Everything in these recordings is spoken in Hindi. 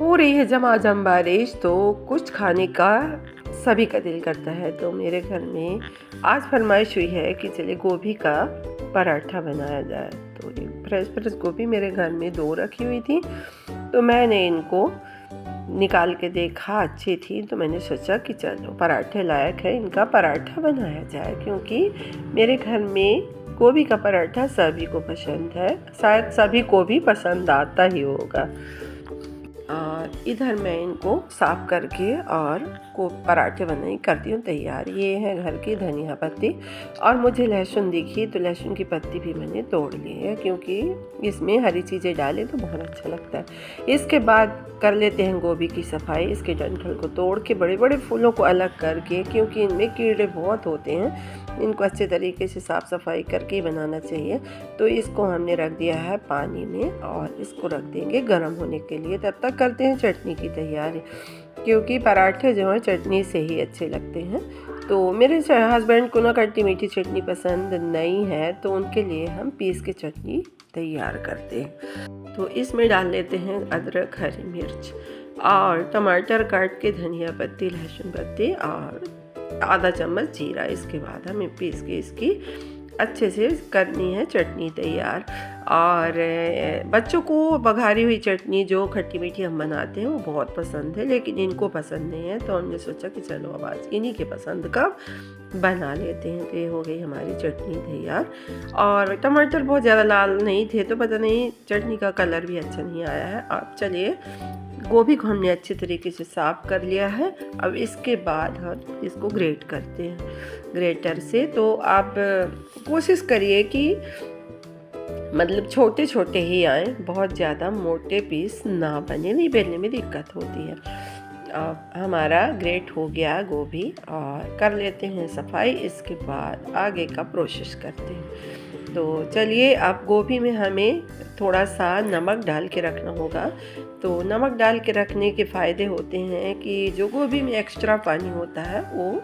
हो रही है झमाझम बारिश तो कुछ खाने का सभी का दिल करता है। तो मेरे घर में आज फरमाइश हुई है कि चलिए गोभी का पराठा बनाया जाए। तो ये फ्रेश फ्रेश गोभी मेरे घर में 2 रखी हुई थी, तो मैंने इनको निकाल के देखा अच्छी थी, तो मैंने सोचा कि चलो पराठे लायक है, इनका पराठा बनाया जाए। क्योंकि मेरे घर में गोभी का पराठा सभी को पसंद है, शायद सभी को भी पसंद आता ही होगा। और इधर मैं इनको साफ़ करके और को पराठे बनाई करती हूँ तैयार। ये है घर की धनिया पत्ती, और मुझे लहसुन दिखी तो लहसुन की पत्ती भी मैंने तोड़ ली है, क्योंकि इसमें हरी चीज़ें डालें तो बहुत अच्छा लगता है। इसके बाद कर लेते हैं गोभी की सफाई। इसके डंठल को तोड़ के बड़े बड़े फूलों को अलग करके, क्योंकि इनमें कीड़े बहुत होते हैं, इनको अच्छे तरीके से साफ़ सफाई करके ही बनाना चाहिए। तो इसको हमने रख दिया है पानी में, और इसको रख देंगे गर्म होने के लिए। तब तक करते हैं चटनी की तैयारी, क्योंकि पराठे जो हैं चटनी से ही अच्छे लगते हैं। तो मेरे हस्बैंड को ना खट्टी मीठी चटनी पसंद नहीं है, तो उनके लिए हम पीस के चटनी तैयार करते हैं। तो इसमें डाल लेते हैं अदरक, हरी मिर्च और टमाटर काट के, धनिया पत्ती, लहसुन पत्ती और आधा चम्मच जीरा। इसके बाद हमें पीस के इसकी अच्छे से करनी है चटनी तैयार। और बच्चों को बघारी हुई चटनी जो खट्टी मीठी हम बनाते हैं वो बहुत पसंद है, लेकिन इनको पसंद नहीं है, तो हमने सोचा कि चलो अब आज इन्हीं के पसंद का बना लेते हैं। तो ये हो गई हमारी चटनी तैयार। और टमाटर बहुत ज़्यादा लाल नहीं थे, तो पता नहीं चटनी का कलर भी अच्छा नहीं आया है। अब चलिए, गोभी को हमने अच्छे तरीके से साफ़ कर लिया है। अब इसके बाद हम इसको ग्रेट करते हैं ग्रेटर से। तो आप कोशिश करिए कि मतलब छोटे छोटे ही आए, बहुत ज़्यादा मोटे पीस ना बने, नहीं बेलने में दिक्कत होती है। अब हमारा ग्रेट हो गया गोभी, और कर लेते हैं सफाई। इसके बाद आगे का प्रोसेस करते हैं। तो चलिए, अब गोभी में हमें थोड़ा सा नमक डाल के रखना होगा। तो नमक डाल के रखने के फ़ायदे होते हैं कि जो गोभी में एक्स्ट्रा पानी होता है वो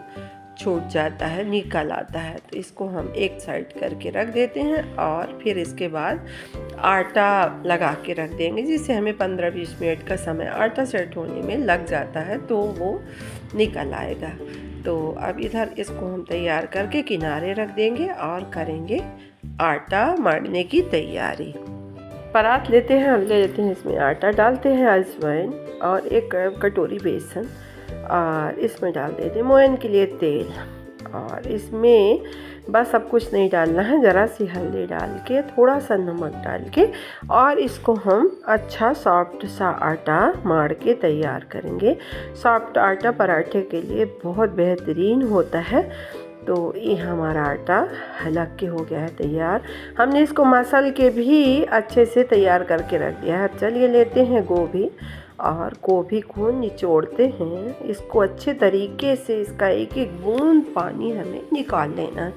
छूट जाता है, निकल आता है। तो इसको हम एक साइड करके रख देते हैं, और फिर इसके बाद आटा लगा के रख देंगे, जिससे हमें 15-20 मिनट का समय आटा सेट होने में लग जाता है, तो वो निकल आएगा। तो अब इधर इसको हम तैयार करके किनारे रख देंगे और करेंगे आटा मारने की तैयारी। परात लेते हैं, हम ले लेते हैं, इसमें आटा डालते हैं, अजवाइन और एक कटोरी बेसन, और इसमें डाल देते हैं मोयन के लिए तेल। और इसमें बस सब कुछ नहीं डालना है, ज़रा सी हल्दी डाल के, थोड़ा सा नमक डाल के, और इसको हम अच्छा सॉफ्ट सा आटा मार के तैयार करेंगे। सॉफ्ट आटा पराठे के लिए बहुत बेहतरीन होता है। तो ये हमारा आटा हलक के हो गया है तैयार। हमने इसको मसल के भी अच्छे से तैयार करके रख दिया है। चलिए लेते हैं गोभी, और गोभी को निचोड़ते हैं। इसको अच्छे तरीके से इसका एक एक बूंद पानी हमें निकाल लेना है,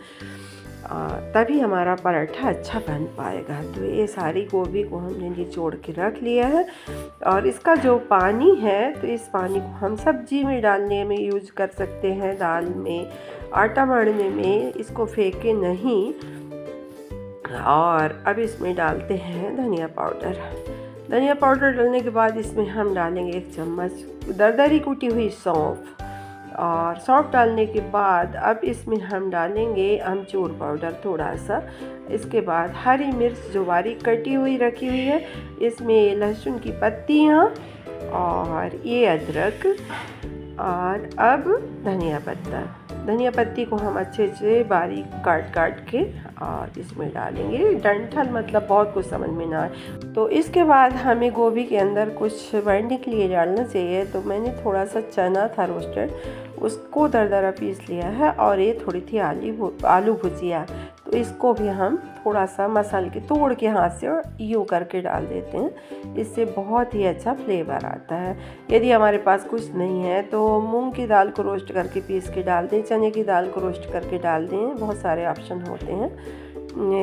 तभी हमारा पराठा अच्छा बन पाएगा। तो ये सारी गोभी को हमने निचोड़ के रख लिया है, और इसका जो पानी है, तो इस पानी को हम सब्जी में डालने में यूज कर सकते हैं, दाल में, आटा मढ़ने में। इसको फेंके नहीं। और अब इसमें डालते हैं धनिया पाउडर। धनिया पाउडर डालने के बाद इसमें हम डालेंगे 1 चम्मच दरदरी कुटी हुई सौंफ। और सौंफ डालने के बाद अब इसमें हम डालेंगे अमचूर पाउडर थोड़ा सा। इसके बाद हरी मिर्च जो बारीक कटी हुई रखी हुई है, इसमें लहसुन की पत्तियाँ, और ये अदरक, और अब धनिया पत्ता। धनिया पत्ती को हम अच्छे से बारीक काट के और इसमें डालेंगे। डंठल मतलब बहुत कुछ समझ में ना आए। तो इसके बाद हमें गोभी के अंदर कुछ बढ़ने के लिए डालना चाहिए। तो मैंने थोड़ा सा चना था रोस्टेड, उसको दरदरा पीस लिया है, और ये थोड़ी थी आलू भुजिया। तो इसको भी हम थोड़ा सा मसल के तोड़ के हाथ से और यूँ करके डाल देते हैं। इससे बहुत ही अच्छा फ्लेवर आता है। यदि हमारे पास कुछ नहीं है तो मूंग की दाल को रोस्ट करके पीस के डाल दें, चने की दाल को रोस्ट करके डाल दें, बहुत सारे ऑप्शन होते हैं।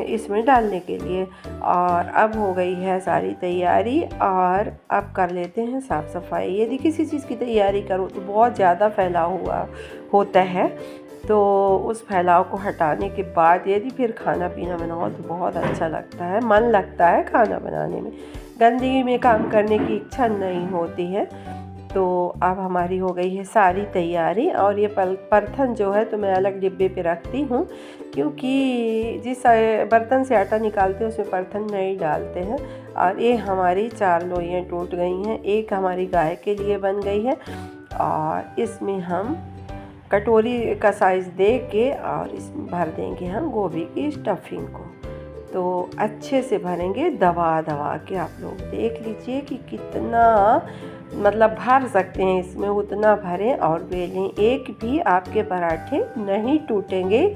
इसमें डालने के लिए। और अब हो गई है सारी तैयारी और अब कर लेते हैं साफ़ सफाई। यदि किसी चीज़ की तैयारी करो तो बहुत ज़्यादा फैलाव हुआ होता है, तो उस फैलाव को हटाने के बाद यदि फिर खाना पीना बनाओ तो बहुत अच्छा लगता है, मन लगता है खाना बनाने में। गंदगी में काम करने की इच्छा नहीं होती है। तो अब हमारी हो गई है सारी तैयारी। और ये बर्तन जो है तो मैं अलग डिब्बे पे रखती हूँ, क्योंकि जिस बर्तन से आटा निकालते हैं उसमें बर्तन नहीं डालते हैं। और ये हमारी 4 लोइयाँ टूट गई हैं, एक हमारी गाय के लिए बन गई है। और इसमें हम कटोरी का साइज़ दे के और इसमें भर देंगे हम गोभी की स्टफिंग को। तो अच्छे से भरेंगे दबा दबा के। आप लोग देख लीजिए कि कितना मतलब भर सकते हैं इसमें, उतना भरें और बेलें। एक भी आपके पराठे नहीं टूटेंगे,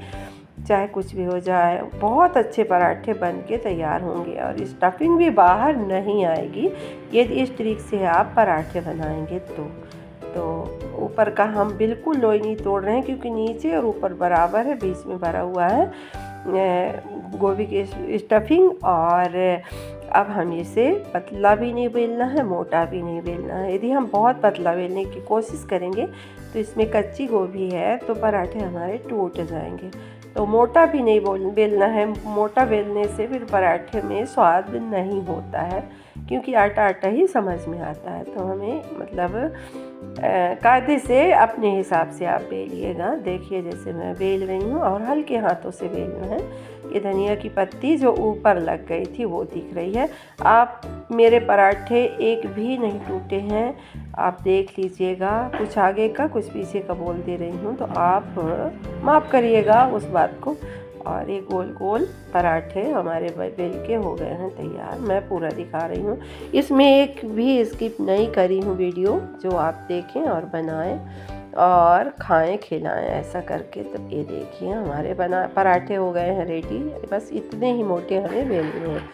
चाहे कुछ भी हो जाए। बहुत अच्छे पराठे बन के तैयार होंगे और स्टफिंग भी बाहर नहीं आएगी यदि इस तरीके से आप पराठे बनाएंगे तो ऊपर का हम बिल्कुल लोई नहीं तोड़ रहे हैं, क्योंकि नीचे और ऊपर बराबर है, बीच में भरा हुआ है गोभी की स्टफिंग। और अब हम इसे पतला भी नहीं बेलना है, मोटा भी नहीं बेलना है। यदि हम बहुत पतला बेलने की कोशिश करेंगे तो इसमें कच्ची गोभी है तो पराठे हमारे टूट जाएंगे। तो मोटा भी नहीं बेलना है, मोटा बेलने से फिर पराठे में स्वाद नहीं होता है, क्योंकि आटा आटा ही समझ में आता है। तो हमें मतलब कायदे से अपने हिसाब से आप बेलिएगा। देखिए जैसे मैं बेल रही हूँ और हल्के हाथों से बेलना है। ये धनिया की पत्ती जो ऊपर लग गई थी वो दिख रही है। आप मेरे पराठे एक भी नहीं टूटे हैं, आप देख लीजिएगा। कुछ आगे का कुछ पीछे का बोल दे रही हूँ, तो आप माफ़ करिएगा उस बात को। और ये गोल गोल पराठे हमारे बेल के हो गए हैं तैयार। मैं पूरा दिखा रही हूँ, इसमें एक भी स्किप नहीं करी हूँ वीडियो, जो आप देखें और बनाएं और खाएं खिलाएं ऐसा करके। तो ये देखिए हमारे पराठे हो गए हैं रेडी। बस इतने ही मोटे हमें बेलने हैं।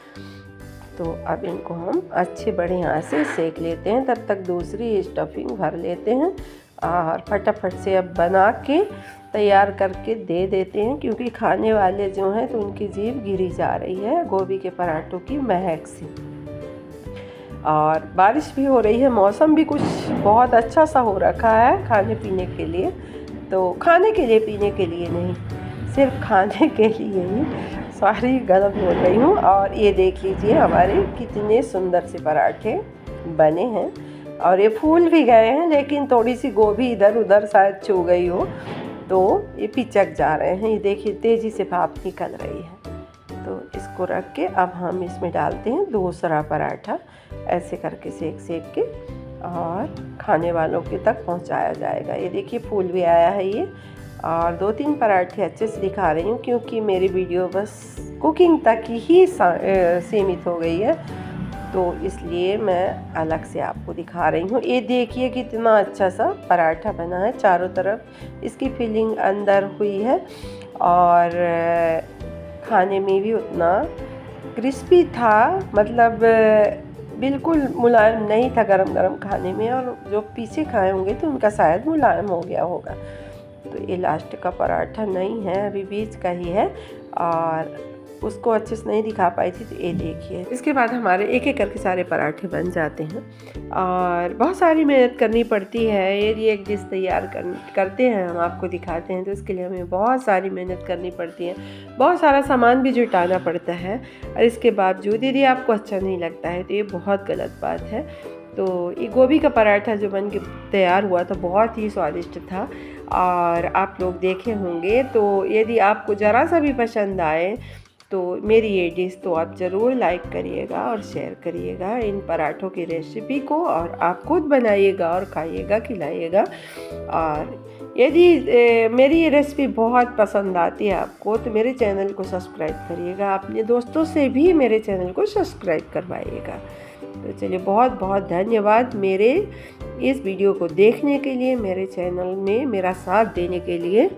तो अब इनको हम अच्छे बढ़िया से सेक लेते हैं, तब तक दूसरी स्टफिंग भर लेते हैं और फटाफट से अब बना के तैयार करके दे देते हैं, क्योंकि खाने वाले जो हैं तो उनकी जीभ गिरी जा रही है गोभी के पराठों की महक से। और बारिश भी हो रही है, मौसम भी कुछ बहुत अच्छा सा हो रखा है खाने पीने के लिए। तो खाने के लिए पीने के लिए नहीं, सिर्फ खाने के लिए ही। सॉरी गलत बोल रही हूँ। और ये देख लीजिए हमारे कितने सुंदर से पराठे बने हैं और ये फूल भी गए हैं, लेकिन थोड़ी सी गोभी इधर उधर शायद छू गई हो तो ये पिचक जा रहे हैं। ये देखिए तेज़ी से भाप निकल रही है। तो इसको रख के अब हम इसमें डालते हैं दूसरा पराठा। ऐसे करके सेक सेक के और खाने वालों के तक पहुंचाया जाएगा। ये देखिए फूल भी आया है ये। और 2-3 पराठे अच्छे से दिखा रही हूँ, क्योंकि मेरी वीडियो बस कुकिंग तक ही सीमित हो गई है, तो इसलिए मैं अलग से आपको दिखा रही हूँ। ये देखिए कितना अच्छा सा पराठा बना है, चारों तरफ इसकी फिलिंग अंदर हुई है और खाने में भी उतना क्रिस्पी था। मतलब बिल्कुल मुलायम नहीं था गरम गरम खाने में, और जो पीछे खाए होंगे तो उनका शायद मुलायम हो गया होगा। तो ये लास्ट का पराठा नहीं है, अभी बीच का ही है और उसको अच्छे से नहीं दिखा पाई थी। तो ये देखिए इसके बाद हमारे एक एक करके सारे पराठे बन जाते हैं और बहुत सारी मेहनत करनी पड़ती है। यदि एक डिश तैयार करते हैं, हम आपको दिखाते हैं, तो इसके लिए हमें बहुत सारी मेहनत करनी पड़ती है, बहुत सारा सामान भी जुटाना पड़ता है। और इसके बावजूद यदि आपको अच्छा नहीं लगता है तो ये बहुत गलत बात है। तो ये गोभी का पराठा जो बन के तैयार हुआ था बहुत ही स्वादिष्ट था और आप लोग देखे होंगे। तो यदि आपको ज़रा सा भी पसंद आए तो मेरी ये डिश तो आप ज़रूर लाइक करिएगा और शेयर करिएगा इन पराठों की रेसिपी को, और आप खुद बनाइएगा और खाइएगा खिलाइएगा। और यदि मेरी ये रेसिपी बहुत पसंद आती है आपको तो मेरे चैनल को सब्सक्राइब करिएगा, अपने दोस्तों से भी मेरे चैनल को सब्सक्राइब करवाइएगा। तो चलिए बहुत बहुत धन्यवाद मेरे इस वीडियो को देखने के लिए, मेरे चैनल में मेरा साथ देने के लिए।